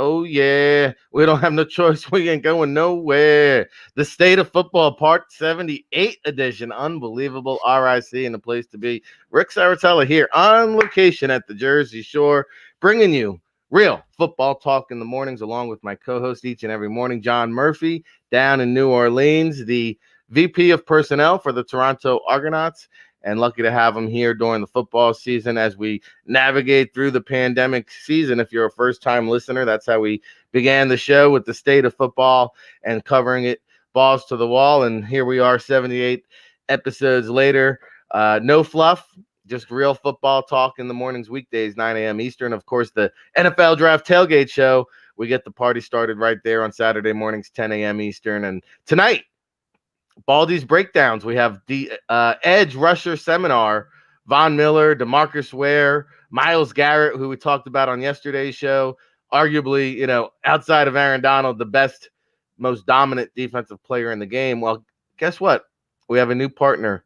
Oh, yeah. We don't have no choice. We ain't going nowhere. The State of Football Part 78 edition. Unbelievable. RIC and the place to be. Ric Serritella here on location at the Jersey Shore, bringing you real football talk in the mornings, along with my co-host each and every morning, John Murphy, down in New Orleans, the VP of Personnel for the Toronto Argonauts. And lucky to have him here during the football season as we navigate through the pandemic season. If you're a first-time listener, that's how we began the show, with the state of football and covering it balls to the wall. And here we are 78 episodes later. No fluff, just real football talk in the mornings, weekdays, 9 a.m. Eastern. Of course, the NFL Draft Tailgate Show. We get the party started right there on Saturday mornings, 10 a.m. Eastern. And tonight, Baldy's Breakdowns. We have the Edge Rusher Seminar. Von Miller, DeMarcus Ware, Myles Garrett, who we talked about on yesterday's show. Arguably, outside of Aaron Donald, the best, most dominant defensive player in the game. Well, guess what? We have a new partner.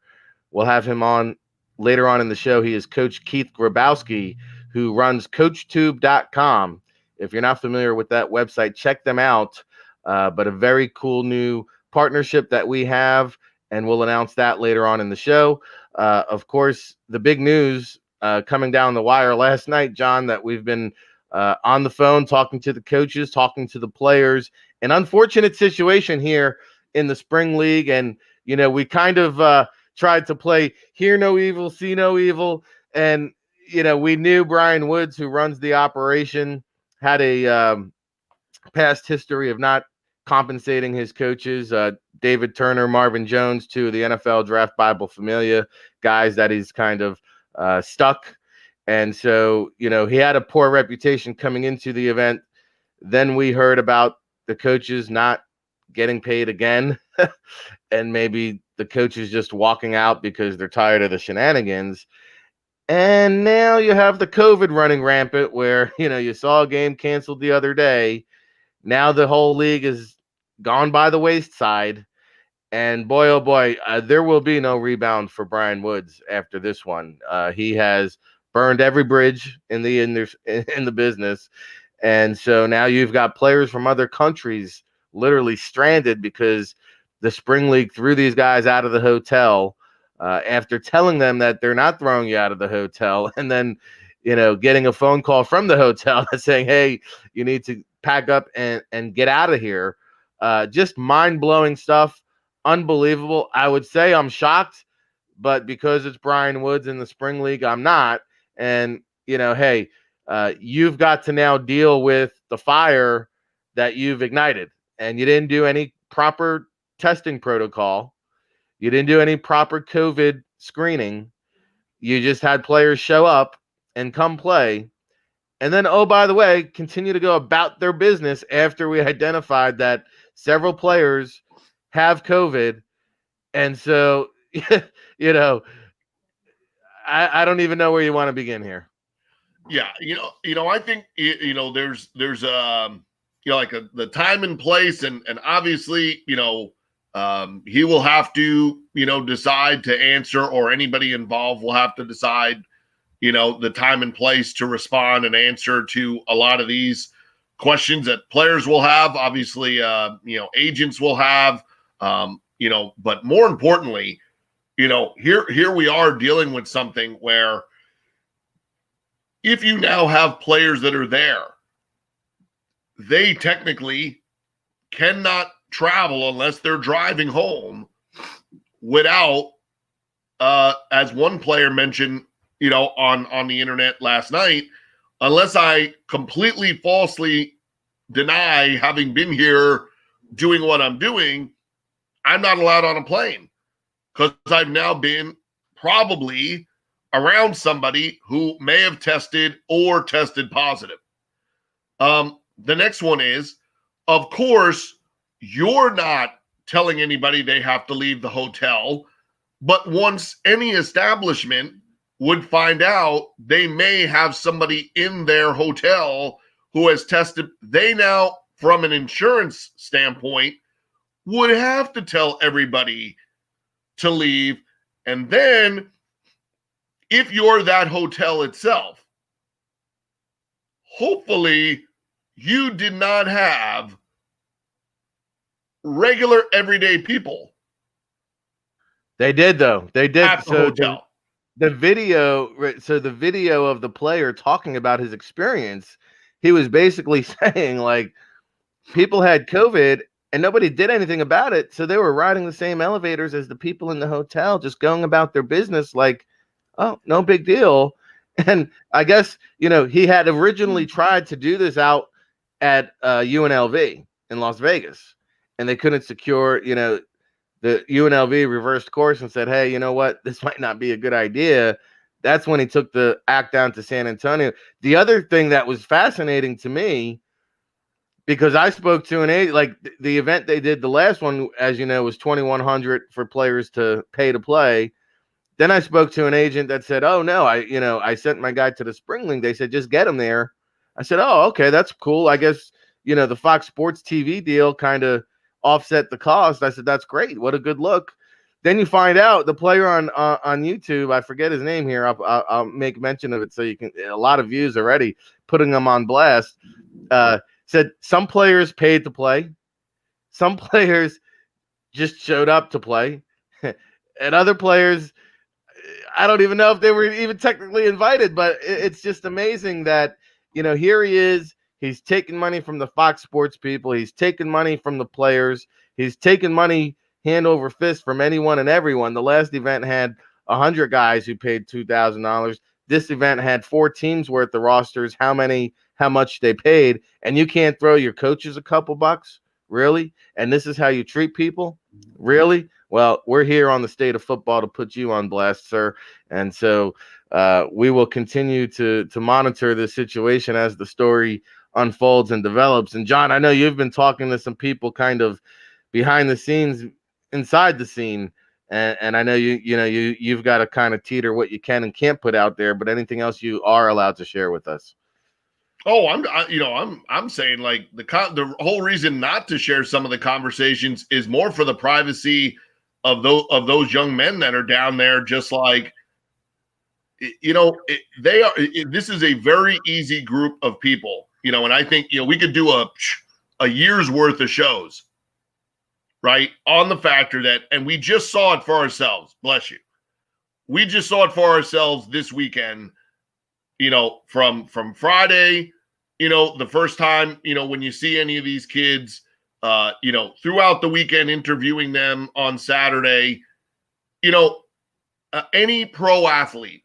We'll have him on later on in the show. He is Coach Keith Grabowski, who runs CoachTube.com. If you're not familiar with that website, check them out. But a very cool new partnership that we have, and we'll announce that later on in the show. Of course, the big news coming down the wire last night, John, that we've been on the phone talking to the coaches, talking to the players. An unfortunate situation here in the spring league, and we kind of tried to play hear no evil, see no evil, and we knew Brian Woods, who runs the operation, had a past history of not compensating his coaches, David Turner, Marvin Jones, two of the NFL Draft Bible Familia guys that he's kind of stuck. And so, he had a poor reputation coming into the event. Then we heard about the coaches not getting paid again, and maybe the coaches just walking out because they're tired of the shenanigans. And now you have the COVID running rampant where, you saw a game canceled the other day. Now the whole league is gone by the wayside, and boy, oh boy, there will be no rebound for Brian Woods after this one. He has burned every bridge in the business, and so now you've got players from other countries literally stranded because the spring league threw these guys out of the hotel after telling them that they're not throwing you out of the hotel, and then getting a phone call from the hotel saying, hey, you need to pack up and get out of here. Just mind-blowing stuff. Unbelievable. I would say I'm shocked, but because it's Brian Woods in the spring league, I'm not. And, hey, you've got to now deal with the fire that you've ignited. And you didn't do any proper testing protocol. You didn't do any proper COVID screening. You just had players show up and come play. And then, oh, by the way, continue to go about their business after we identified that several players have COVID. And so, I don't even know where you want to begin here. Yeah, I think there's like the time and place, and obviously, he will have to decide to answer, or anybody involved will have to decide the time and place to respond and answer to a lot of these questions that players will have, obviously, agents will have, but more importantly, here we are dealing with something where if you now have players that are there, they technically cannot travel unless they're driving home without, as one player mentioned, on the internet last night, unless I completely falsely deny having been here doing what I'm doing, I'm not allowed on a plane because I've now been probably around somebody who may have tested or tested positive. The next one is, of course, you're not telling anybody they have to leave the hotel, but once any establishment would find out they may have somebody in their hotel who has tested, they now, from an insurance standpoint, would have to tell everybody to leave. And then if you're that hotel itself, hopefully you did not have regular everyday people. They did though. They did. At the So hotel. the video, so the video of the player talking about his experience, he was basically saying like people had COVID and nobody did anything about it. So they were riding the same elevators as the people in the hotel, just going about their business like, oh, no big deal. And I guess, he had originally tried to do this out at UNLV in Las Vegas, and they couldn't secure, the UNLV reversed course and said, hey, you know what? This might not be a good idea. That's when he took the act down to San Antonio. The other thing that was fascinating to me, because I spoke to an agent, like the event they did, the last one, as you know, was 2,100 for players to pay to play. Then I spoke to an agent that said, "Oh no, I sent my guy to the Spring League. They said just get him there." I said, "Oh, okay, that's cool. I guess the Fox Sports TV deal kind of offset the cost." I said, "That's great. What a good look." Then you find out the player on YouTube, I forget his name here. I'll make mention of it so you can. A lot of views already, putting them on blast. Said some players paid to play, some players just showed up to play, and other players, I don't even know if they were even technically invited, but it's just amazing that, here he is. He's taking money from the Fox Sports people. He's taking money from the players. He's taking money hand over fist from anyone and everyone. The last event had 100 guys who paid $2,000. This event had 4 teams worth of rosters. How much they paid, and you can't throw your coaches a couple bucks? Really? And this is how you treat people? Really? Well, we're here on the State of Football to put you on blast, sir. And so we will continue to monitor this situation as the story unfolds and develops. And John, I know you've been talking to some people kind of behind the scenes, inside the scene, and I know you've got to kind of teeter what you can and can't put out there. But anything else you are allowed to share with us? Oh, I'm saying like the whole reason not to share some of the conversations is more for the privacy of those young men that are down there. Just like, they are. This is a very easy group of people, and I think we could do a year's worth of shows, right, on the factor that, and we just saw it for ourselves. Bless you. We just saw it for ourselves this weekend. From Friday, the first time, when you see any of these kids, throughout the weekend, interviewing them on Saturday, any pro athlete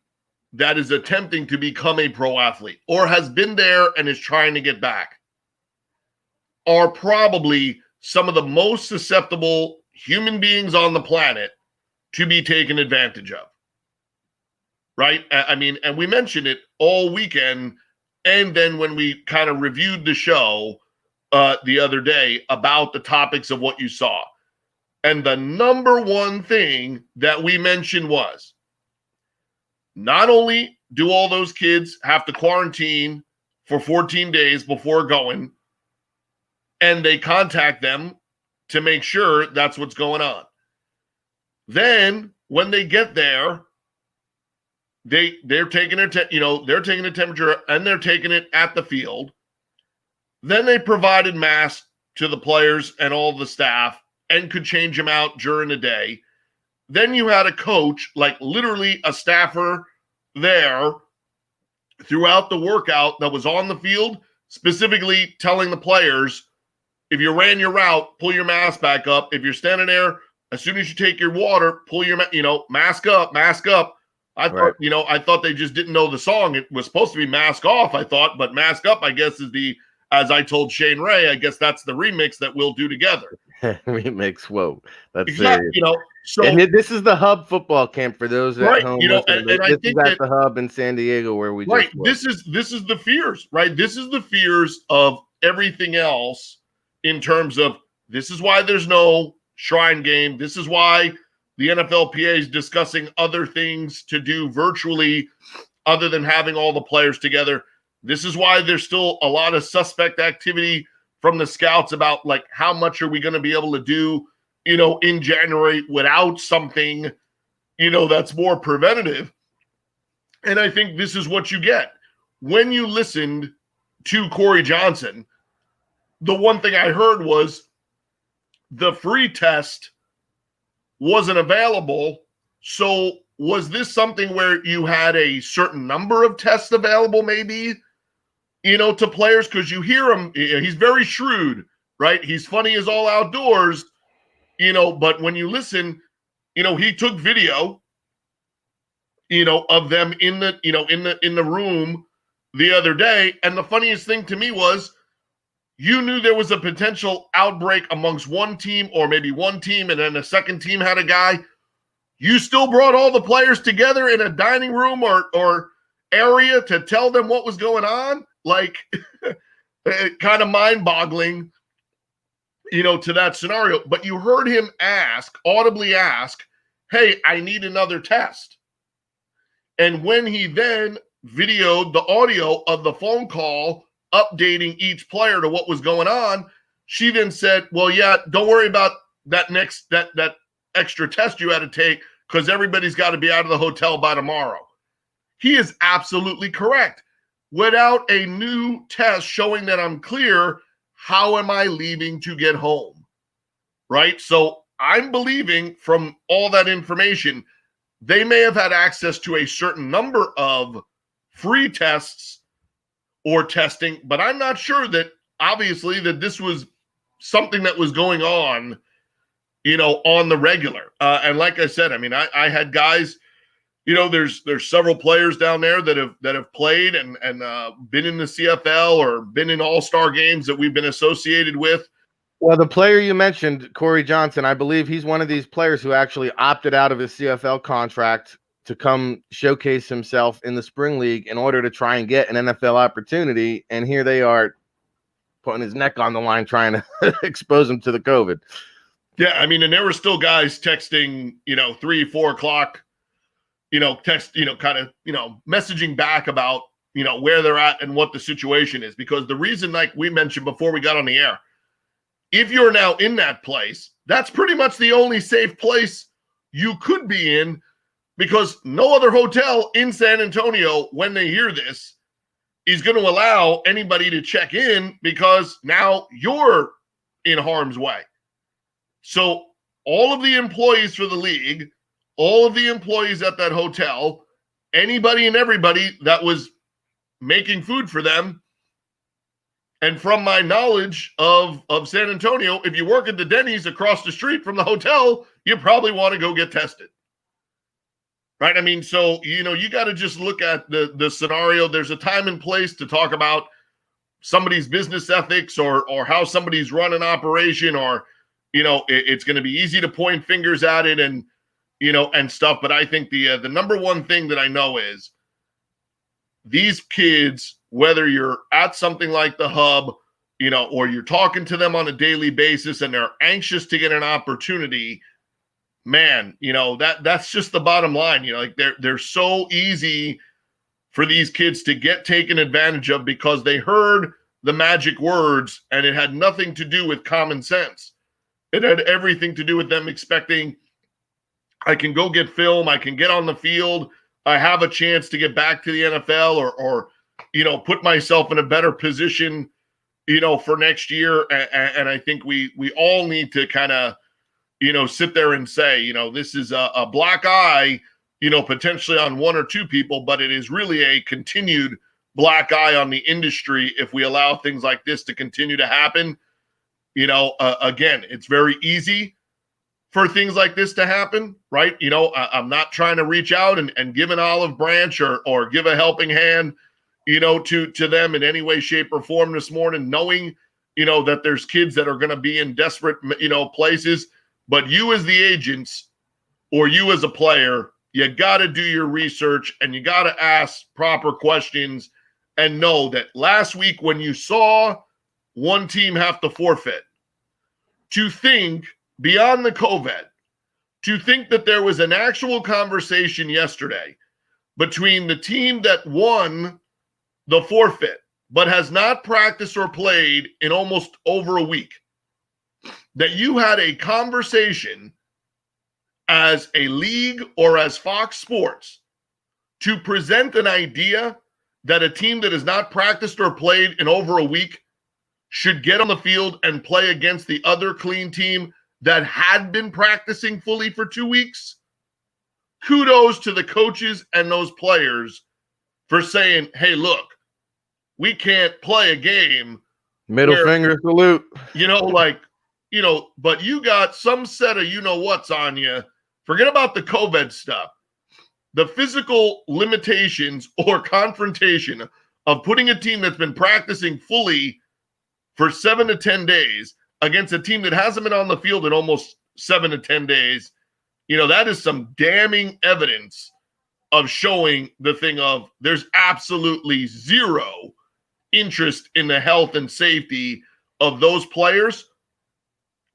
that is attempting to become a pro athlete or has been there and is trying to get back are probably some of the most susceptible human beings on the planet to be taken advantage of. Right? I mean, and we mentioned it all weekend. And then when we kind of reviewed the show the other day about the topics of what you saw. And the number one thing that we mentioned was not only do all those kids have to quarantine for 14 days before going, and they contact them to make sure that's what's going on. Then when they get there, they're taking they're taking the temperature and they're taking it at the field. Then they provided masks to the players and all the staff and could change them out during the day. Then you had a coach, like literally a staffer there throughout the workout that was on the field, specifically telling the players, if you ran your route, pull your mask back up. If you're standing there, as soon as you take your water, pull your, mask up, mask up. I thought, I thought they just didn't know the song. It was supposed to be Mask Off, I thought, but Mask Up, I guess, is as I told Shane Ray, I guess that's the remix that we'll do together. Remix, whoa, that's exactly. Serious. So and this is the Hub football camp for those at home. And I this think is at the Hub in San Diego where we just were. This is the fears, right? This is the fears of everything else in terms of this is why there's no Shrine Game. This is why the NFLPA is discussing other things to do virtually other than having all the players together. This is why there's still a lot of suspect activity from the scouts about like how much are we going to be able to do, in January without something, that's more preventative. And I think this is what you get. When you listened to Corey Johnson, the one thing I heard was the free test wasn't available. So was this something where you had a certain number of tests available, maybe, to players? Because you hear him, he's very shrewd, right? He's funny as all outdoors, but when you listen, he took video, of them in the room the other day. And the funniest thing to me was, you knew there was a potential outbreak amongst one team, or maybe one team, and then the second team had a guy. You still brought all the players together in a dining room or area to tell them what was going on? Like, kind of mind-boggling, to that scenario. But you heard him audibly ask, hey, I need another test. And when he then videoed the audio of the phone call updating each player to what was going on, she then said, well, yeah, don't worry about that that extra test you had to take, because everybody's got to be out of the hotel by tomorrow. He is absolutely correct. Without a new test showing that I'm clear, how am I leaving to get home? Right? So I'm believing from all that information, they may have had access to a certain number of free tests or testing, but I'm not sure that, obviously, that this was something that was going on, on the regular. And like I said, I mean, I had guys, there's several players down there that have played and been in the CFL or been in all-star games that we've been associated with. Well, the player you mentioned, Corey Johnson, I believe he's one of these players who actually opted out of his CFL contract to come showcase himself in the spring league in order to try and get an NFL opportunity. And here they are putting his neck on the line, trying to expose him to the COVID. Yeah. I mean, and there were still guys texting, 3-4 o'clock, kind of, messaging back about, where they're at and what the situation is. Because the reason, like we mentioned before we got on the air, if you're now in that place, that's pretty much the only safe place you could be in, because no other hotel in San Antonio, when they hear this, is going to allow anybody to check in, because now you're in harm's way. So all of the employees for the league, all of the employees at that hotel, anybody and everybody that was making food for them, and from my knowledge of San Antonio, if you work at the Denny's across the street from the hotel, you probably want to go get tested. Right? I mean, so, you got to just look at the scenario. There's a time and place to talk about somebody's business ethics or how somebody's run an operation, or, it's going to be easy to point fingers at it and, and stuff. But I think the number one thing that I know is these kids, whether you're at something like the Hub, or you're talking to them on a daily basis and they're anxious to get an opportunity, man, that's just the bottom line. Like they're so easy for these kids to get taken advantage of, because they heard the magic words and it had nothing to do with common sense. It had everything to do with them expecting, I can go get film, I can get on the field, I have a chance to get back to the NFL or put myself in a better position, for next year. And I think we all need to kind of, sit there and say, this is a black eye, potentially on one or two people, but it is really a continued black eye on the industry if we allow things like this to continue to happen. Again, it's very easy for things like this to happen, right? I'm not trying to reach out and give an olive branch or give a helping hand, to them in any way, shape, or form this morning, knowing, that there's kids that are going to be in desperate, places. But you as the agents, or you as a player, you got to do your research and you got to ask proper questions, and know that last week when you saw one team have to forfeit, to think beyond the COVID, to think that there was an actual conversation yesterday between the team that won the forfeit but has not practiced or played in almost over a week, that you had a conversation as a league or as Fox Sports to present an idea that a team that has not practiced or played in over a week should get on the field and play against the other clean team that had been practicing fully for 2 weeks, kudos to the coaches and those players for saying, hey, look, we can't play a game. Middle finger salute. But you got some set of you-know-what's on you. Forget about the COVID stuff. The physical limitations or confrontation of putting a team that's been practicing fully for 7 to 10 days against a team that hasn't been on the field in almost 7 to 10 days, that is some damning evidence of showing the thing of there's absolutely zero interest in the health and safety of those players.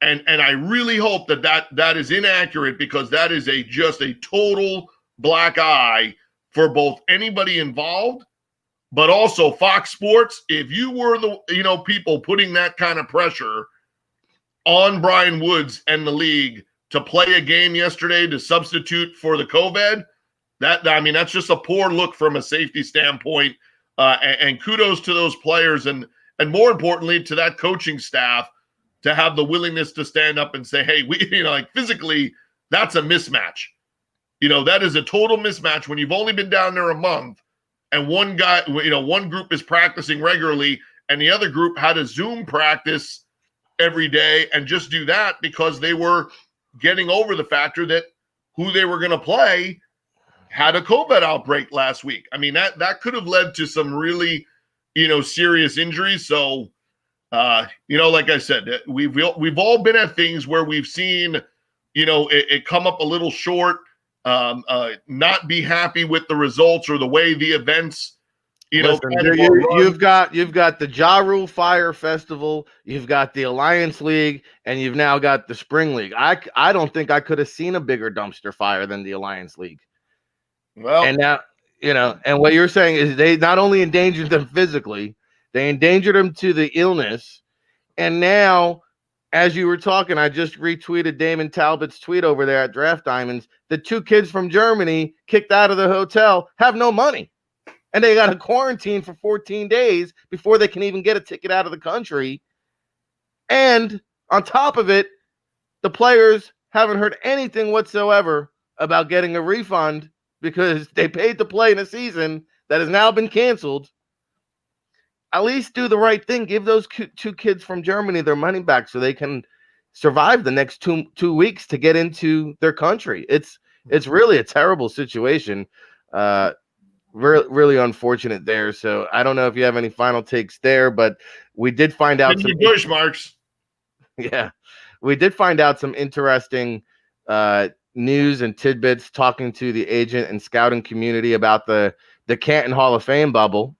And I really hope that is inaccurate, because that is just a total black eye for both anybody involved, but also Fox Sports. If you were the people putting that kind of pressure on Brian Woods and the league to play a game yesterday to substitute for the COVID, that's just a poor look from a safety standpoint. And kudos to those players, and more importantly to that coaching staff, to have the willingness to stand up and say, hey, physically, that's a mismatch. That is a total mismatch when you've only been down there a month, and one group is practicing regularly and the other group had a Zoom practice every day and just do that because they were getting over the factor that who they were going to play had a COVID outbreak last week. That could have led to some really, serious injuries. So, like I said, we've all been at things where we've seen, it come up a little short, not be happy with the results or the way the events, Listen, you've got the Ja Rule Fire Festival, you've got the Alliance League, and you've now got the Spring League. I don't think I could have seen a bigger dumpster fire than the Alliance League. Well, and now, and what you're saying is they not only endangered them physically, they endangered them to the illness. And now, as you were talking, I just retweeted Damon Talbot's tweet over there at Draft Diamonds. The 2 kids from Germany kicked out of the hotel have no money. And they got to quarantine for 14 days before they can even get a ticket out of the country. And on top of it, the players haven't heard anything whatsoever about getting a refund because they paid to play in a season that has now been canceled. At least do the right thing. Give those 2 kids from Germany their money back so they can survive the next two weeks to get into their country. It's really a terrible situation. Really unfortunate there. So I don't know if you have any final takes there, but we did find out some bush marks. Yeah, we did find out some interesting news and tidbits talking to the agent and scouting community about the Canton Hall of Fame bubble.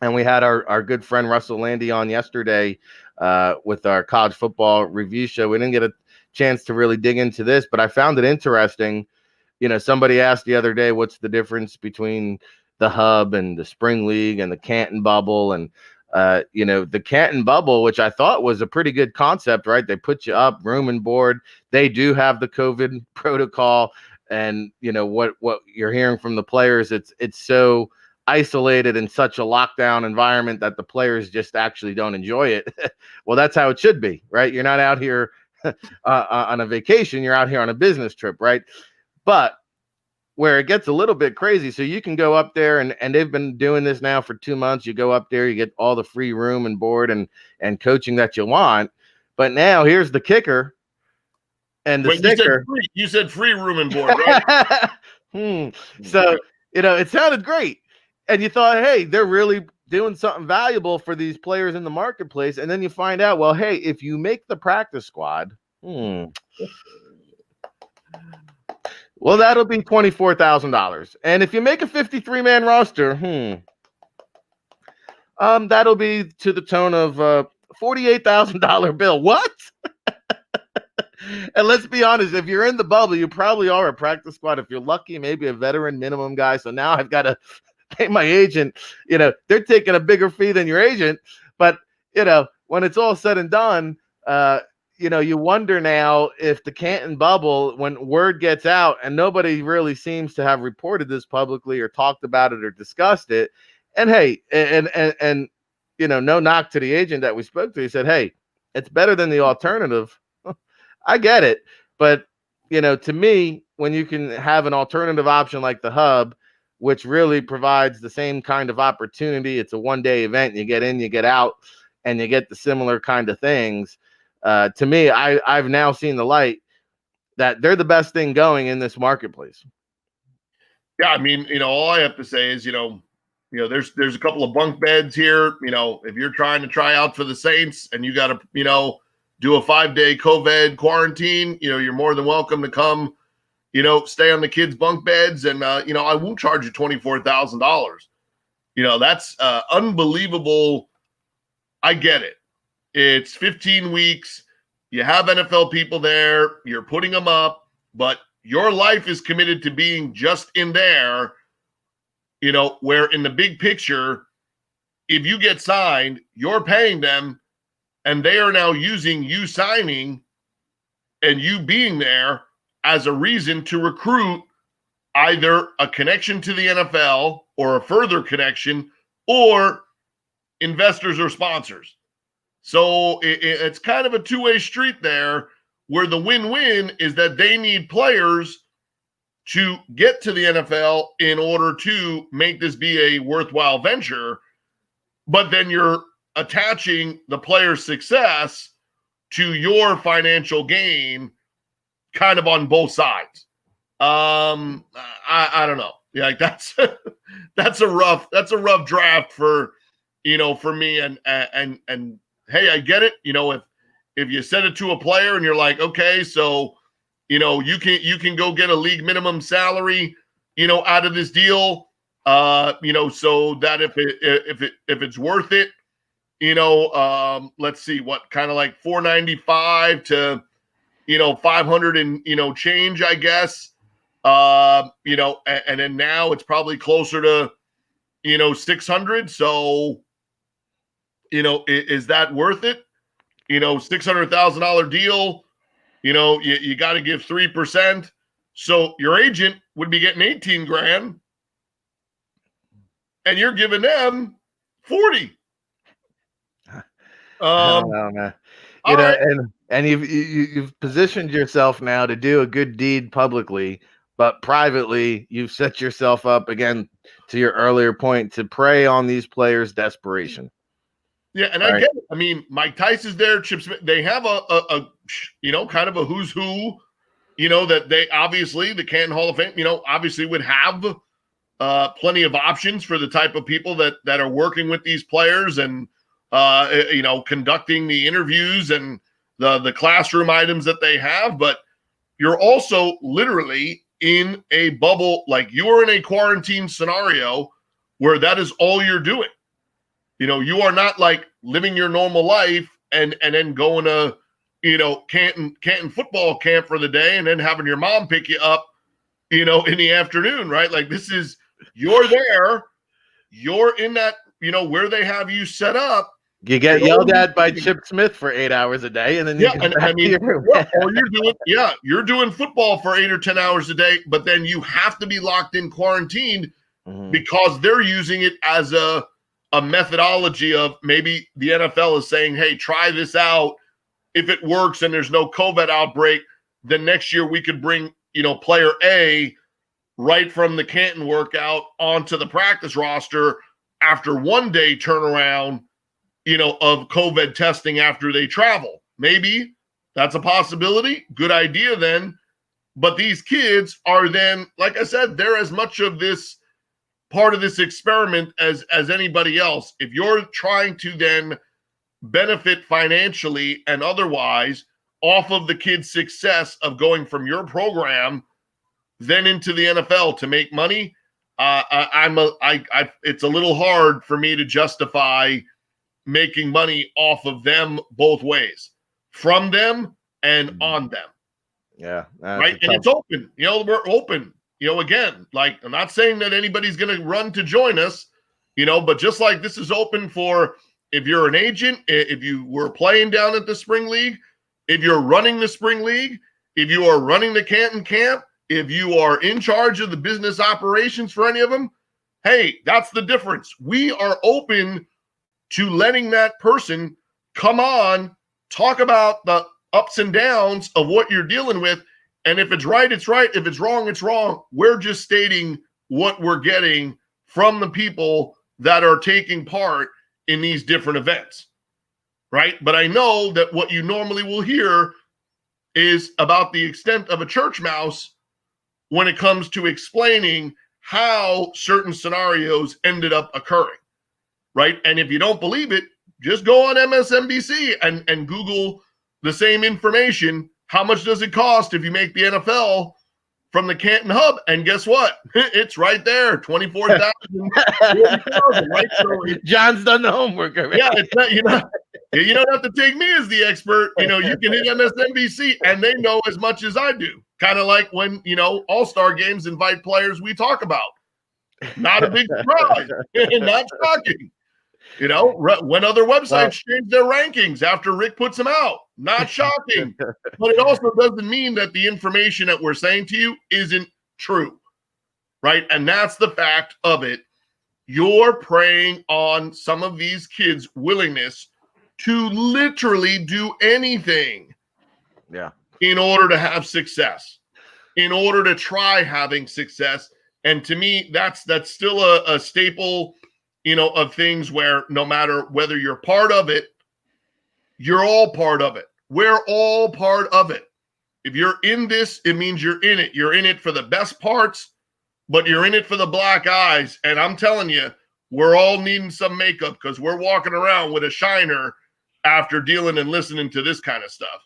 And we had our good friend Russell Landy on yesterday with our college football review show. We didn't get a chance to really dig into this, but I found it interesting. Somebody asked the other day, what's the difference between the hub and the Spring League and the Canton bubble? And, the Canton bubble, which I thought was a pretty good concept, right? They put you up, room and board. They do have the COVID protocol. And, what you're hearing from the players, it's so isolated in such a lockdown environment that the players just actually don't enjoy it. Well, that's how it should be, right? You're not out here on a vacation. You're out here on a business trip, right? But where it gets a little bit crazy, so you can go up there, and they've been doing this now for 2 months. You go up there, you get all the free room and board and coaching that you want. But now here's the kicker and the sticker. You said free room and board, right? So, it sounded great. And you thought, hey, they're really doing something valuable for these players in the marketplace. And then you find out, well, hey, if you make the practice squad, well, that'll be $24,000. And if you make a 53-man roster, that'll be to the tone of $48,000 bill. What? And let's be honest, if you're in the bubble, you probably are a practice squad. If you're lucky, maybe a veteran minimum guy. So now I've got to pay my agent. They're taking a bigger fee than your agent. But, when it's all said and done, you wonder now if the Canton bubble, when word gets out, and nobody really seems to have reported this publicly or talked about it or discussed it. And hey, and no knock to the agent that we spoke to. He said, hey, it's better than the alternative. I get it. But, to me, when you can have an alternative option like the hub, which really provides the same kind of opportunity, it's a one-day event. You get in, you get out, and you get the similar kind of things. To me, I've now seen the light that they're the best thing going in this marketplace. Yeah, I mean, all I have to say is, there's a couple of bunk beds here. If you're trying to try out for the Saints and you got to, do a 5-day COVID quarantine, you're more than welcome to come, stay on the kids' bunk beds. And, I won't charge you $24,000. That's unbelievable. I get it. It's 15 weeks. You have NFL people there. You're putting them up, but your life is committed to being just in there, where in the big picture, if you get signed, you're paying them, and they are now using you signing and you being there as a reason to recruit either a connection to the NFL or a further connection or investors or sponsors. So it's kind of a two-way street there, where the win-win is that they need players to get to the NFL in order to make this be a worthwhile venture, but then you're attaching the player's success to your financial gain kind of on both sides. I don't know. Yeah, like that's a rough draft for me, and hey, I get it. If you send it to a player and you're like, okay, so you can go get a league minimum salary, out of this deal, so that if it's worth it, let's see, what kind of like 495 to 500 and change, I guess, and then now it's probably closer to 600. So is that worth it? $600,000 deal, you got to give 3%. So your agent would be getting 18 grand and you're giving them 40. I don't know, man. Right. And you've positioned yourself now to do a good deed publicly, but privately you've set yourself up, again, to your earlier point, to prey on these players' desperation. Yeah, and I get it. I mean, Mike Tyson's there, Chip Smith. They have a kind of a who's who, that they obviously, the Canton Hall of Fame, obviously would have plenty of options for the type of people that are working with these players and, conducting the interviews and the classroom items that they have. But you're also literally in a bubble, like you are in a quarantine scenario where that is all you're doing. You are not like living your normal life and then going to, Canton football camp for the day and then having your mom pick you up, in the afternoon, right? Like you're there, you're in that, where they have you set up. You get yelled at by Chip Smith for 8 hours a day, and then you get back to your room. You're doing football for 8 or 10 hours a day, but then you have to be locked in quarantined because they're using it as a methodology of maybe the NFL is saying, hey, try this out. If it works and there's no COVID outbreak, then next year we could bring, player A right from the Canton workout onto the practice roster after 1 day turnaround, of COVID testing after they travel. Maybe that's a possibility. Good idea then. But these kids are then, like I said, they're as much of this part of this experiment as anybody else. If you're trying to then benefit financially and otherwise off of the kid's success of going from your program then into the NFL to make money, it's a little hard for me to justify making money off of them both ways, from them and on them. Yeah. Right. And it's open, we're open. Again, like, I'm not saying that anybody's going to run to join us, but just like this is open for if you're an agent, if you were playing down at the spring league, if you're running the spring league, if you are running the Canton camp, if you are in charge of the business operations for any of them, hey, that's the difference. We are open to letting that person come on, talk about the ups and downs of what you're dealing with. And if it's right, it's right. If it's wrong, it's wrong. We're just stating what we're getting from the people that are taking part in these different events, right? But I know that what you normally will hear is about the extent of a church mouse when it comes to explaining how certain scenarios ended up occurring, right? And if you don't believe it, just go on MSNBC and Google the same information. How much does it cost if you make the NFL from the Canton Hub? And guess what? It's right there, 24,000. Right? So John's done the homework already. Yeah, it's not, you don't have to take me as the expert. You can hit MSNBC, and they know as much as I do. Kind of like when All-Star games invite players we talk about. Not a big surprise, not shocking. When other websites change their rankings after Rick puts them out, not shocking. But it also doesn't mean that the information that we're saying to you isn't true, right? And that's the fact of it. You're preying on some of these kids' willingness to literally do anything in order to have success, in order to try having success. And to me, that's still a staple, of things where no matter whether you're part of it, you're all part of it. We're all part of it. If you're in this, it means you're in it. You're in it for the best parts, but you're in it for the black eyes. And I'm telling you, we're all needing some makeup because we're walking around with a shiner after dealing and listening to this kind of stuff.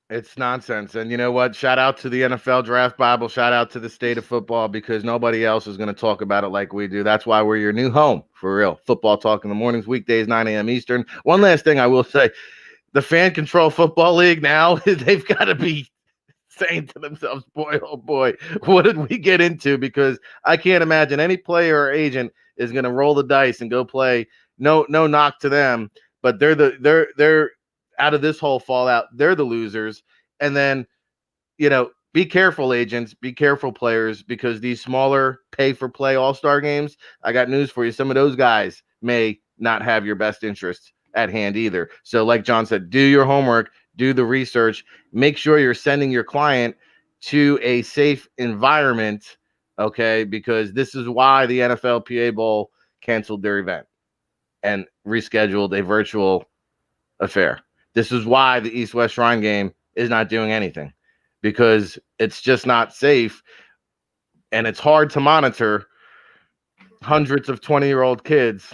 It's nonsense. And you know what? Shout out to the NFL Draft Bible. Shout out to the state of football, because nobody else is going to talk about it like we do. That's why we're your new home, for real. Football Talk in the mornings, weekdays, 9 a.m. Eastern. One last thing I will say. The Fan Control Football League now, they've got to be saying to themselves, boy, oh boy, what did we get into? Because I can't imagine any player or agent is going to roll the dice and go play. No knock to them, but they're out of this whole fallout. They're the losers. And then, be careful, agents, be careful, players, because these smaller pay-for-play all-star games, I got news for you. Some of those guys may not have your best interests at hand either. So like John said, do your homework, do the research, make sure you're sending your client to a safe environment, okay? Because this is why the NFLPA Bowl canceled their event and rescheduled a virtual affair. This is why the East-West Shrine game is not doing anything, because it's just not safe, and it's hard to monitor hundreds of 20-year-old kids,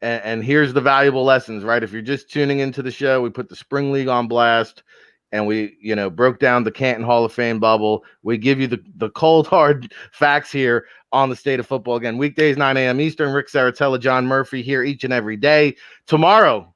and here's the valuable lessons, right? If you're just tuning into the show, we put the Spring League on blast, and we, broke down the Canton Hall of Fame bubble. We give you the cold, hard facts here on the state of football. Again, weekdays, 9 a.m. Eastern. Ric Serritella, John Murphy here each and every day. Tomorrow,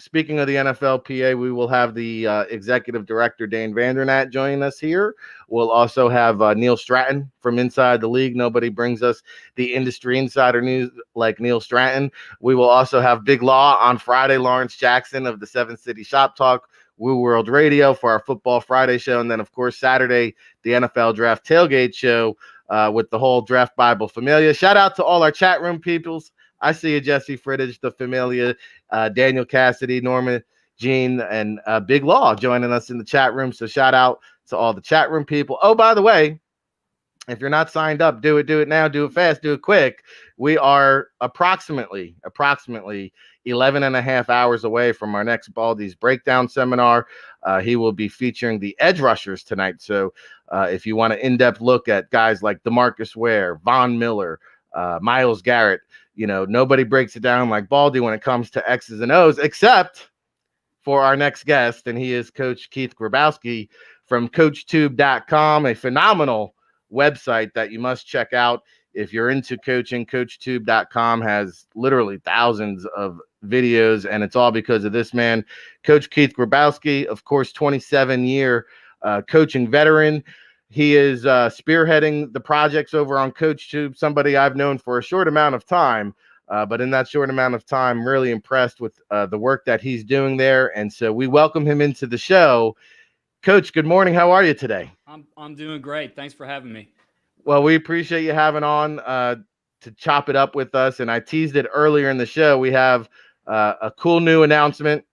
speaking of the NFLPA, we will have the executive director, Dane Vandernat, joining us here. We'll also have Neil Stratton from Inside the League. Nobody brings us the industry insider news like Neil Stratton. We will also have Big Law on Friday, Lawrence Jackson of the 7 City Shop Talk, Woo World Radio for our Football Friday show. And then, of course, Saturday, the NFL Draft Tailgate show with the whole Draft Bible Familia. Shout out to all our chat room peoples. I see you, Jesse Frittich, the Familia, Daniel Cassidy, Norman, Gene, and Big Law joining us in the chat room. So shout out to all the chat room people. Oh, by the way, if you're not signed up, do it now, do it fast, do it quick. We are approximately 11 and a half hours away from our next Baldy's Breakdown seminar. He will be featuring the edge rushers tonight. So if you want an in-depth look at guys like DeMarcus Ware, Von Miller, Myles Garrett, nobody breaks it down like Baldy when it comes to X's and O's, except for our next guest, and he is Coach Keith Grabowski from CoachTube.com, a phenomenal website that you must check out if you're into coaching. CoachTube.com has literally thousands of videos, and it's all because of this man, Coach Keith Grabowski, of course, 27-year coaching veteran. He is spearheading the projects over on CoachTube, somebody I've known for a short amount of time, but in that short amount of time, really impressed with the work that he's doing there. And so we welcome him into the show. Coach, good morning. How are you today? I'm doing great. Thanks for having me. Well, we appreciate you having on. to chop it up with us. And I teased it earlier in the show. We have a cool new announcement,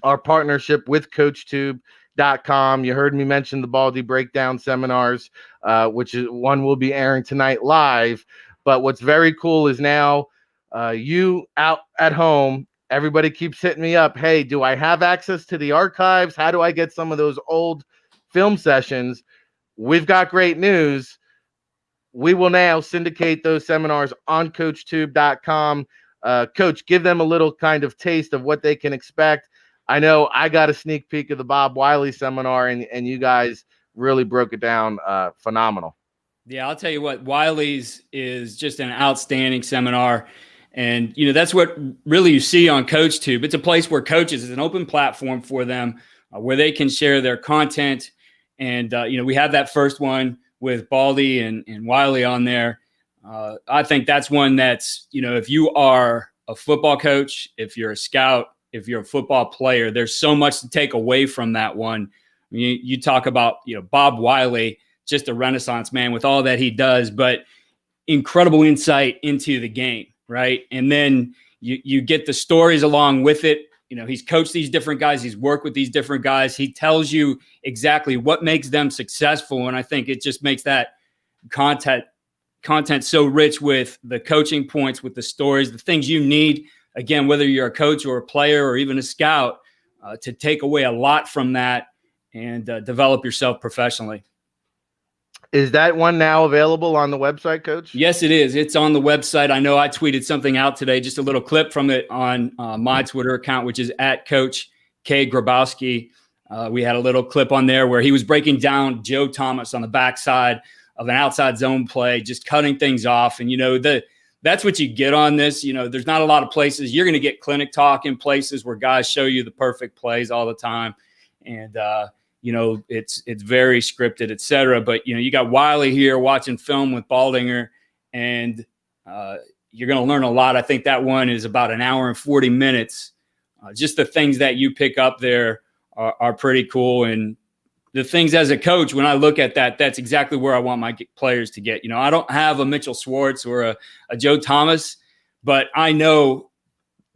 our partnership with CoachTube.com. You heard me mention the Baldy Breakdown seminars, which is one will be airing tonight live. But what's very cool is now you out at home, everybody keeps hitting me up. Hey, do I have access to the archives? How do I get some of those old film sessions? We've got great news. We will now syndicate those seminars on CoachTube.com. Coach, give them a little kind of taste of what they can expect. I know I got a sneak peek of the Bob Wiley seminar, and you guys really broke it down phenomenal. Yeah, I'll tell you what, Wiley's is just an outstanding seminar. And, you know, that's what really you see on CoachTube. It's a place where coaches, is an open platform for them where they can share their content. And, you know, we have that first one with Baldy and Wiley on there. I think that's one that's, you know, if you are a football coach, if you're a scout, if you're a football player, there's so much to take away from that one. You talk about, you know, Bob Wiley, just a renaissance man with all that he does, but incredible insight into the game, right? And then you get the stories along with it. You know, he's coached these different guys. He's worked with these different guys. He tells you exactly what makes them successful. And I think it just makes that content so rich with the coaching points, with the stories, the things you need, again, whether you're a coach or a player or even a scout, to take away a lot from that and develop yourself professionally. Is that one now available on the website, Coach? Yes, it is. It's on the website. I know I tweeted something out today, just a little clip from it on my Twitter account, which is at Coach K. Grabowski. We had a little clip on there where he was breaking down Joe Thomas on the backside of an outside zone play, just cutting things off. And, you know, that's what you get on this. You know, there's not a lot of places. You're going to get clinic talk in places where guys show you the perfect plays all the time. And, you know, it's very scripted, et cetera. But, you know, you got Wiley here watching film with Baldinger, and you're going to learn a lot. I think that one is about an hour and 40 minutes. Just the things that you pick up there are pretty cool. And the things as a coach, when I look at that, that's exactly where I want my players to get. You know, I don't have a Mitchell Schwartz or a Joe Thomas, but I know,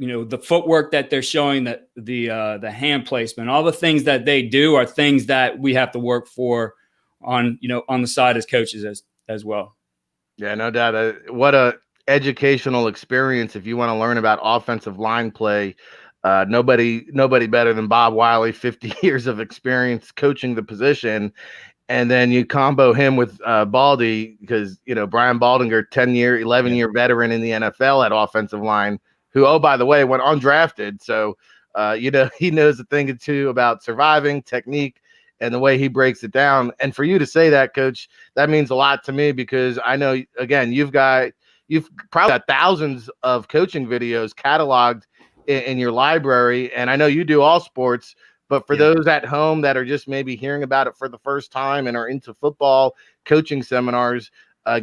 you know, the footwork that they're showing, that the hand placement, all the things that they do are things that we have to work for on, you know, on the side as coaches as well. Yeah, no doubt. What a educational experience. If you want to learn about offensive line play, nobody better than Bob Wiley, 50 years of experience coaching the position. And then you combo him with Baldy, because, you know, Brian Baldinger, 11-year veteran in the NFL at offensive line, who, oh, by the way, went undrafted. So, you know, he knows a thing or two about surviving, technique, and the way he breaks it down. And for you to say that, Coach, that means a lot to me, because I know, again, you've probably got thousands of coaching videos cataloged in your library. And I know you do all sports, but for those at home that are just maybe hearing about it for the first time and are into football coaching seminars,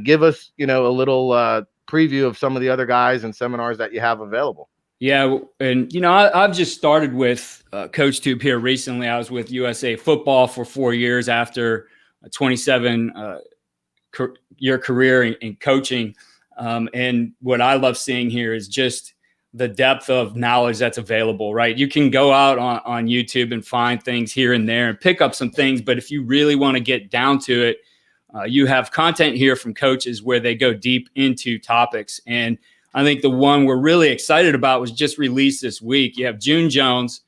give us, you know, a little preview of some of the other guys and seminars that you have available. Yeah. And, you know, I've just started with CoachTube here recently. I was with USA Football for 4 years after a 27-year career in coaching. And what I love seeing here is just the depth of knowledge that's available, right? You can go out on YouTube and find things here and there and pick up some things. But if you really want to get down to it, you have content here from coaches where they go deep into topics. And I think the one we're really excited about was just released this week. You have June Jones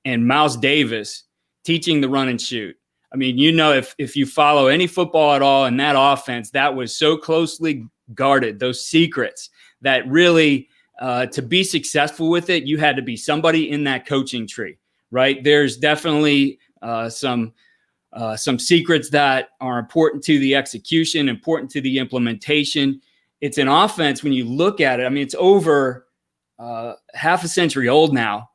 and Mouse Davis teaching the run and shoot. I mean, you know, if you follow any football at all in that offense, that was so closely guarded, those secrets that really, to be successful with it, you had to be somebody in that coaching tree, right? There's definitely some secrets that are important to the execution, important to the implementation. It's an offense, when you look at it, I mean, it's over half a century old now,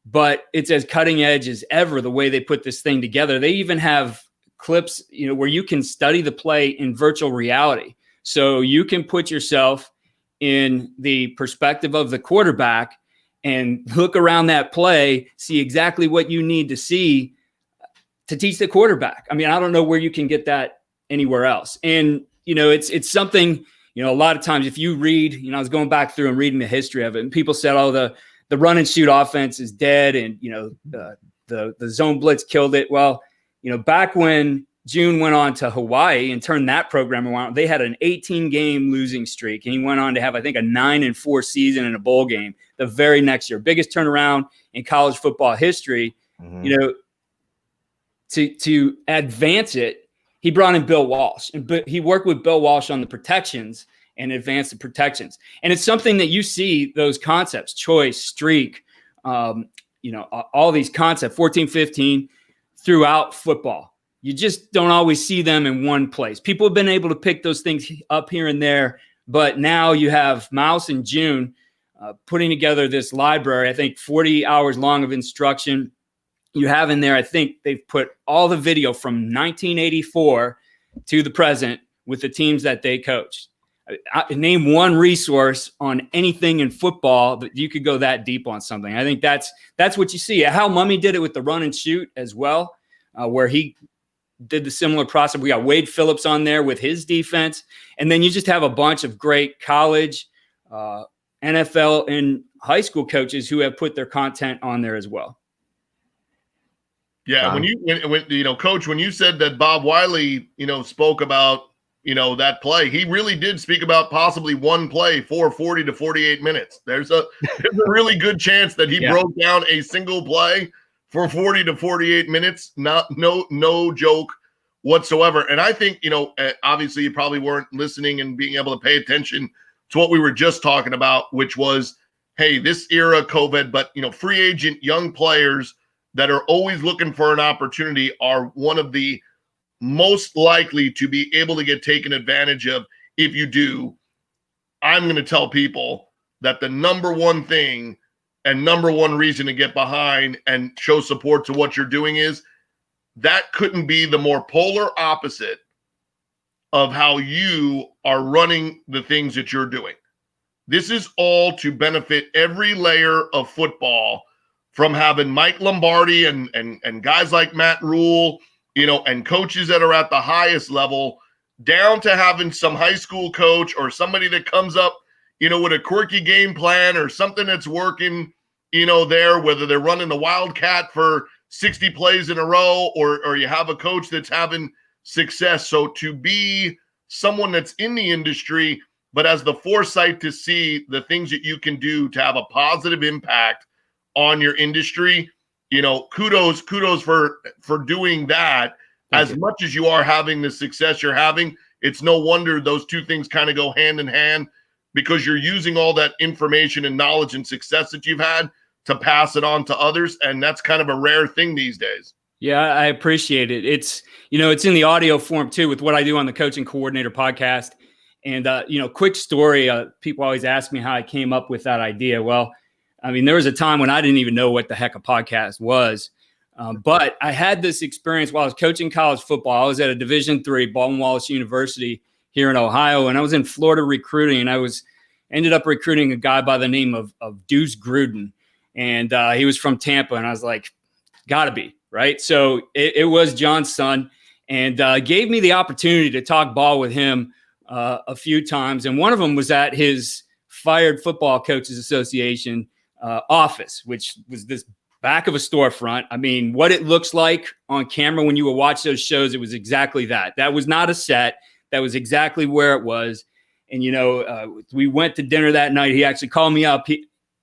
but it's as cutting edge as ever, the way they put this thing together. They even have clips, you know, where you can study the play in virtual reality. So you can put yourself in the perspective of the quarterback and look around that play, see exactly what you need to see to teach the quarterback. I mean, I don't know where you can get that anywhere else. And, you know, it's something, you know, a lot of times if you read, you know, I was going back through and reading the history of it, and people said, oh, the run and shoot offense is dead, and, you know, the zone blitz killed it. Well, you know, back when June went on to Hawaii and turned that program around, they had an 18-game losing streak, and he went on to have, I think, a 9-4 season in a bowl game the very next year. Biggest turnaround in college football history. Mm-hmm. You know, to advance it, he brought in Bill Walsh, but he worked with Bill Walsh on the protections and advanced the protections. And it's something that you see those concepts, choice, streak, you know, all these concepts, 14, 15, throughout football. You just don't always see them in one place. People have been able to pick those things up here and there, but now you have Mouse and June putting together this library, I think 40 hours long of instruction. You have in there, I think they've put all the video from 1984 to the present with the teams that they coached. Name one resource on anything in football that you could go that deep on something. I think that's what you see. How Mummy did it with the run and shoot as well, where he did the similar process. We got Wade Phillips on there with his defense. And then you just have a bunch of great college, NFL, and high school coaches who have put their content on there as well. Yeah, when you know, Coach, when you said that Bob Wiley, you know, spoke about, you know, that play, he really did speak about possibly one play for 40 to 48 minutes. There's a really good chance that he broke down a single play for 40 to 48 minutes. No joke whatsoever. And I think, you know, obviously you probably weren't listening and being able to pay attention to what we were just talking about, which was, hey, this era COVID, but, you know, free agent young players that are always looking for an opportunity are one of the most likely to be able to get taken advantage of. If you do, I'm going to tell people that the number one thing and number one reason to get behind and show support to what you're doing is that couldn't be the more polar opposite of how you are running the things that you're doing. This is all to benefit every layer of football, from having Mike Lombardi and guys like Matt Rule, you know, and coaches that are at the highest level, down to having some high school coach or somebody that comes up, you know, with a quirky game plan or something that's working, you know, there, whether they're running the Wildcat for 60 plays in a row or you have a coach that's having success. So to be someone that's in the industry, but has the foresight to see the things that you can do to have a positive impact on your industry, you know, kudos for doing that. As much as you are having the success you're having, it's no wonder those two things kind of go hand in hand, because you're using all that information and knowledge and success that you've had to pass it on to others. And that's kind of a rare thing these days. Yeah, I appreciate it. It's, you know, it's in the audio form too, with what I do on the Coaching Coordinator podcast. And, you know, quick story, people always ask me how I came up with that idea. Well, I mean, there was a time when I didn't even know what the heck a podcast was. But I had this experience while I was coaching college football. I was at a Division III, Baldwin-Wallace University here in Ohio, and I was in Florida recruiting, and I ended up recruiting a guy by the name of Deuce Gruden. And he was from Tampa, and I was like, gotta be, right? So it was John's son, and gave me the opportunity to talk ball with him a few times. And one of them was at his Fired Football Coaches Association office, which was this back of a storefront. I mean, what it looks like on camera when you would watch those shows, it was exactly that. That was not a set. That was exactly where it was. And, you know, we went to dinner that night. He actually called me up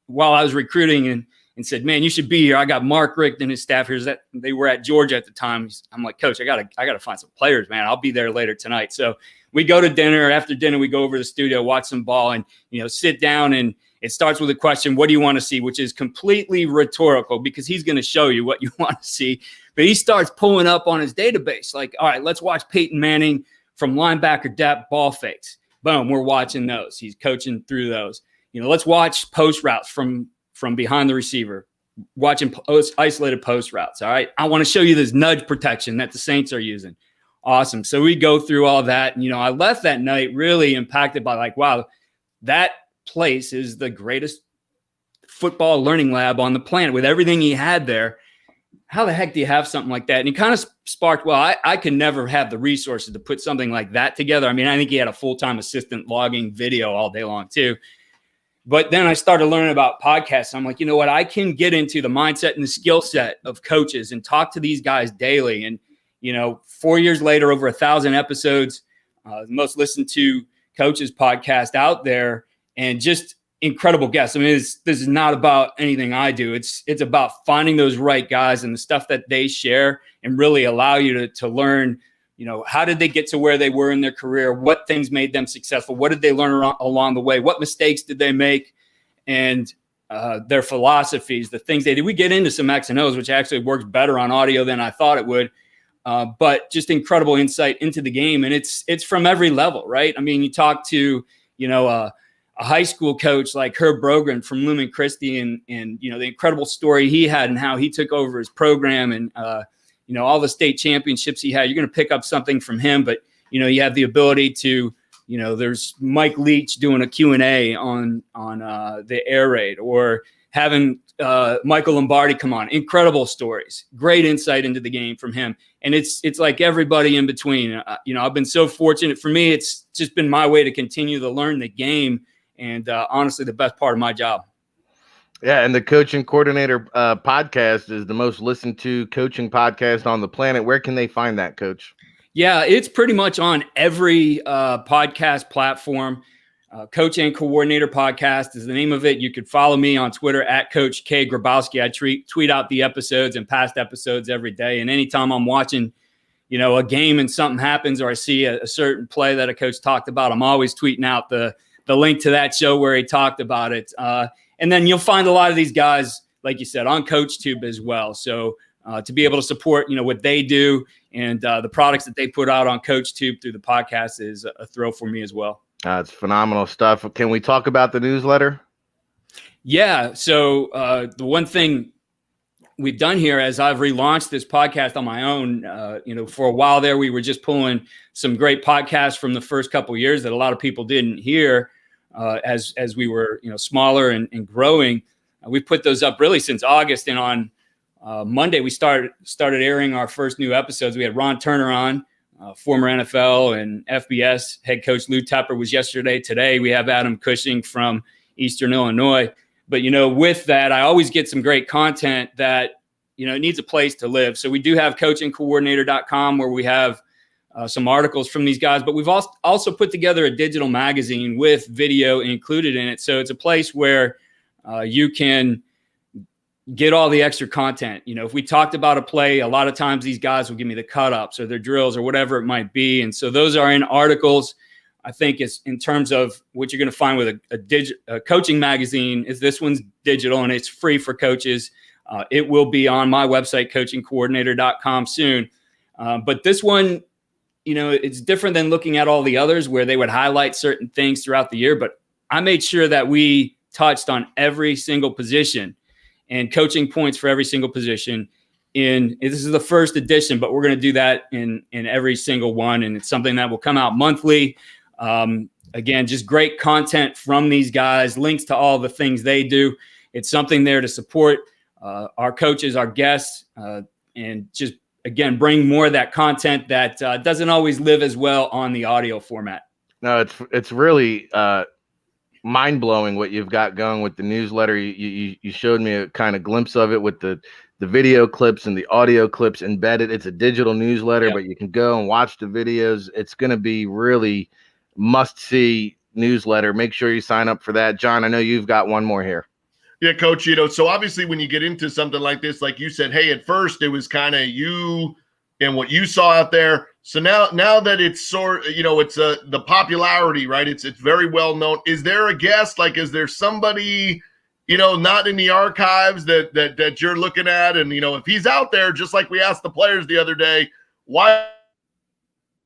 while I was recruiting and said, man, you should be here. I got Mark Richt and his staff here. They were at Georgia at the time. I'm like, Coach, I gotta find some players, man. I'll be there later tonight. So we go to dinner. After dinner, we go over to the studio, watch some ball, and, you know, sit down, and it starts with a question, what do you want to see? Which is completely rhetorical, because he's going to show you what you want to see. But he starts pulling up on his database, like, all right, let's watch Peyton Manning from linebacker depth ball fakes. Boom, we're watching those. He's coaching through those. You know, let's watch post routes from behind the receiver, watching isolated post routes. All right, I want to show you this nudge protection that the Saints are using. Awesome. So we go through all that. And, you know, I left that night really impacted by, like, wow, that place is the greatest football learning lab on the planet with everything he had there. how the heck do you have something like that? And he kind of sparked, well, I could never have the resources to put something like that together. I mean, I think he had a full-time assistant logging video all day long too. But then I started learning about podcasts. I'm like, you know what? I can get into the mindset and the skill set of coaches and talk to these guys daily. And, 4 years later, over 1,000 episodes, the most listened to coaches podcast out there, and just incredible guests. I mean, this is not about anything I do. It's about finding those right guys and the stuff that they share, and really allow you to learn, how did they get to where they were in their career? What things made them successful? What did they learn along the way? What mistakes did they make? And their philosophies, the things they did. We get into some X and O's, which actually works better on audio than I thought it would. But just incredible insight into the game. And it's from every level, right? I mean, you talk to, a high school coach like Herb Brogren from Lumen Christi, and the incredible story he had and how he took over his program, and all the state championships he had. You're going to pick up something from him, but you have the ability to, there's Mike Leach doing a Q&A on the air raid, or having Michael Lombardi come on. Incredible stories, great insight into the game from him. And it's like everybody in between. I've been so fortunate. For me, it's just been my way to continue to learn the game. And honestly, the best part of my job. Yeah, and the Coaching Coordinator podcast is the most listened to coaching podcast on the planet. Where can they find that, Coach? Yeah, it's pretty much on every podcast platform. Coach and Coordinator Podcast is the name of it. You could follow me on Twitter at Coach K Grabowski. I tweet out the episodes and past episodes every day. And anytime I'm watching, a game and something happens, or I see a certain play that a coach talked about, I'm always tweeting out the link to that show where he talked about it. And then you'll find a lot of these guys, like you said, on CoachTube as well. So to be able to support, what they do and the products that they put out on CoachTube through the podcast is a thrill for me as well. It's phenomenal stuff. Can we talk about the newsletter? Yeah. So the one thing we've done here, as I've relaunched this podcast on my own, for a while there, we were just pulling some great podcasts from the first couple of years that a lot of people didn't hear as we were, smaller and growing. We put those up really since August, and on Monday we started airing our first new episodes. We had Ron Turner on, former NFL and FBS head coach. Lou Tepper was yesterday. Today we have Adam Cushing from Eastern Illinois. But, with that, I always get some great content that, it needs a place to live. So we do have coachingcoordinator.com, where we have some articles from these guys, but we've also put together a digital magazine with video included in it. So it's a place where you can get all the extra content. If we talked about a play, a lot of times these guys will give me the cut ups or their drills or whatever it might be. And so those are in articles. I think it's in terms of what you're going to find with a coaching magazine is this one's digital and it's free for coaches. It will be on my website, coachingcoordinator.com soon. But this one, it's different than looking at all the others where they would highlight certain things throughout the year. But I made sure that we touched on every single position and coaching points for every single position. This is the first edition, but we're going to do that in every single one. And it's something that will come out monthly. Again, just great content from these guys, links to all the things they do. It's something there to support our coaches, our guests, and just, again, bring more of that content that doesn't always live as well on the audio format. No, it's really mind-blowing what you've got going with the newsletter. You showed me a kind of glimpse of it with the video clips and the audio clips embedded. It's a digital newsletter, Yep. But you can go and watch the videos. It's going to be really must-see newsletter. Make sure you sign up for that. John, I know you've got one more here. Yeah, Coach, so obviously when you get into something like this, like you said, hey, at first it was kind of you and what you saw out there. So now that it's it's the popularity, right? It's very well known. Is there a guest? Like, is there somebody, not in the archives that you're looking at? And, if he's out there, just like we asked the players the other day, why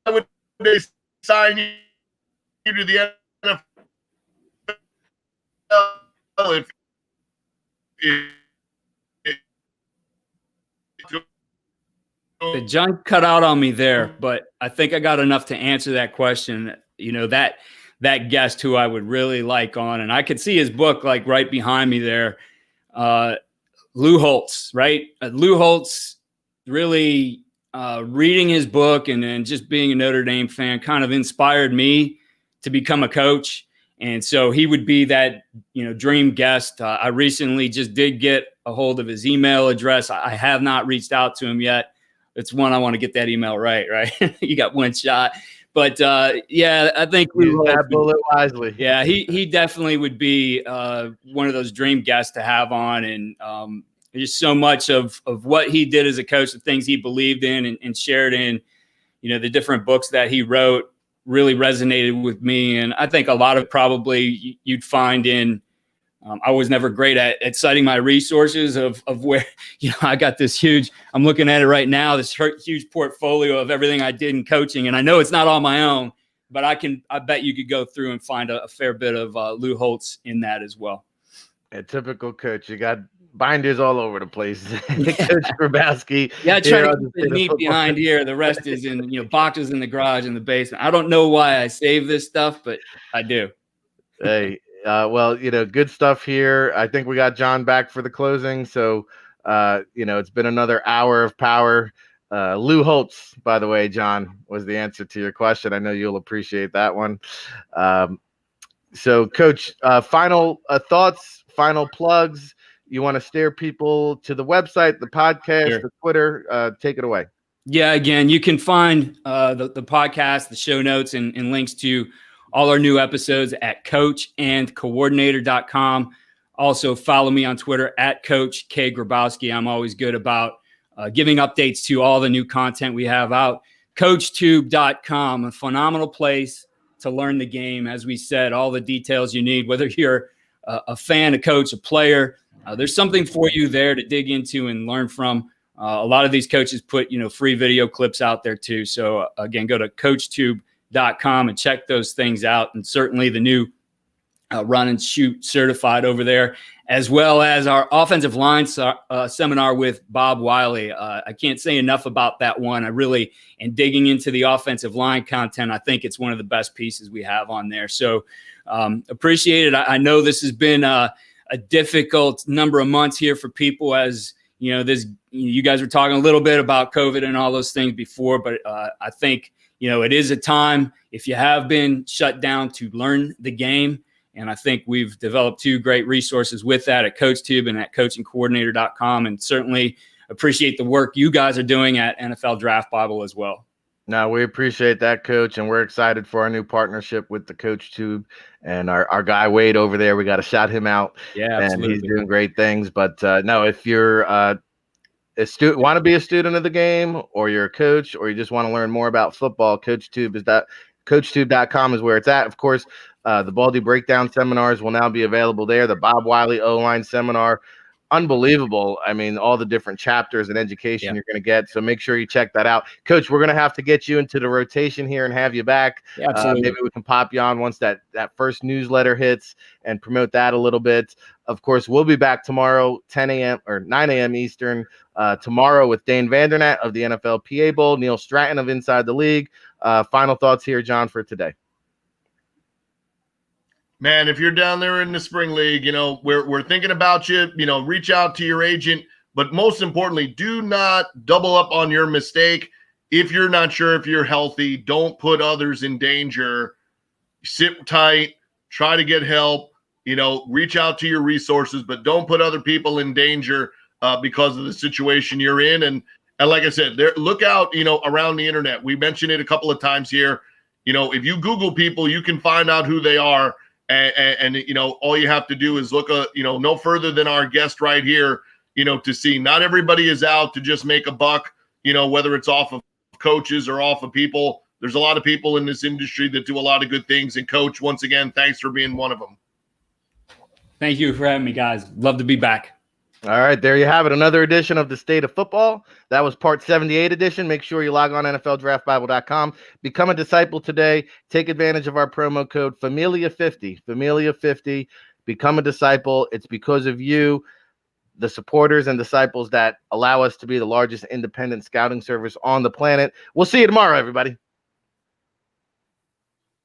would they sign you to the NFL The junk cut out on me there, but I think I got enough to answer that question. That guest who I would really like on, and I could see his book like right behind me there. Lou Holtz, right? Lou Holtz really reading his book and then just being a Notre Dame fan kind of inspired me to become a coach. And so he would be that, dream guest. I recently just did get a hold of his email address. I have not reached out to him yet. It's one, I want to get that email right? You got one shot. But yeah, I think use that bullet wisely. Yeah, he definitely would be one of those dream guests to have on, and just so much of what he did as a coach, the things he believed in and shared in, the different books that he wrote really resonated with me. And I think a lot of probably you'd find in, I was never great at citing my resources of where, I got this huge, I'm looking at it right now, this huge portfolio of everything I did in coaching. And I know it's not all my own, but I bet you could go through and find a fair bit of Lou Holtz in that as well. A typical coach. You got binders all over the place. Coach Grabowski. Yeah, I try to keep it neat behind here. The rest is in, boxes in the garage in the basement. I don't know why I save this stuff, but I do. Hey, well, good stuff here. I think we got John back for the closing. So, it's been another hour of power. Lou Holtz, by the way, John, was the answer to your question. I know you'll appreciate that one. So, Coach, final thoughts, final plugs. You want to steer people to the website, the podcast, Sure. the Twitter. Take it away. Yeah, again, you can find the podcast, the show notes, and links to all our new episodes at coachandcoordinator.com. Also, follow me on Twitter at Coach K. Grabowski. I'm always good about giving updates to all the new content we have out. CoachTube.com, a phenomenal place to learn the game. As we said, all the details you need, whether you're a fan, a coach, a player, there's something for you there to dig into and learn from. A lot of these coaches put, free video clips out there too. So again, go to CoachTube.com and check those things out. And certainly the new Run and Shoot certified over there, as well as our offensive line seminar with Bob Wiley. I can't say enough about that one. I really, in digging into the offensive line content, I think it's one of the best pieces we have on there. So appreciate it. I know this has been a difficult number of months here for people, as you guys were talking a little bit about COVID and all those things before, but I think, it is a time, if you have been shut down, to learn the game. And I think we've developed two great resources with that at CoachTube and at coachandcoordinator.com, and certainly appreciate the work you guys are doing at NFL Draft Bible as well. No, we appreciate that, Coach, and we're excited for our new partnership with the CoachTube and our guy Wade over there. We got to shout him out. Yeah, and absolutely. He's doing great things. But no, if you're a student, want to be a student of the game, or you're a coach, or you just want to learn more about football, CoachTube.com is where it's at. Of course, the Baldy Breakdown seminars will now be available there. The Bob Wiley O-line seminar, unbelievable. I mean, all the different chapters and education you're going to get. So make sure you check that out. Coach, we're going to have to get you into the rotation here and have you back. Yeah, absolutely. Maybe we can pop you on once that first newsletter hits and promote that a little bit. Of course, we'll be back tomorrow, 10 a.m. or 9 a.m. Eastern, tomorrow with Dane Vandernet of the NFL PA Bowl, Neil Stratton of Inside the League. Final thoughts here, John, for today. Man, if you're down there in the spring league, we're thinking about you. Reach out to your agent, but most importantly, do not double up on your mistake. If you're not sure if you're healthy, don't put others in danger. Sit tight, try to get help, reach out to your resources, but don't put other people in danger because of the situation you're in. And like I said, look out, around the internet. We mentioned it a couple of times here. If you Google people, you can find out who they are. And all you have to do is look, no further than our guest right here, to see not everybody is out to just make a buck, whether it's off of coaches or off of people. There's a lot of people in this industry that do a lot of good things. And Coach, once again, thanks for being one of them. Thank you for having me, guys. Love to be back. All right, there you have it. Another edition of the State of Football. That was part 78 edition. Make sure you log on NFLDraftBible.com. Become a disciple today. Take advantage of our promo code Familia50. Familia50. Become a disciple. It's because of you, the supporters and disciples, that allow us to be the largest independent scouting service on the planet. We'll see you tomorrow, everybody.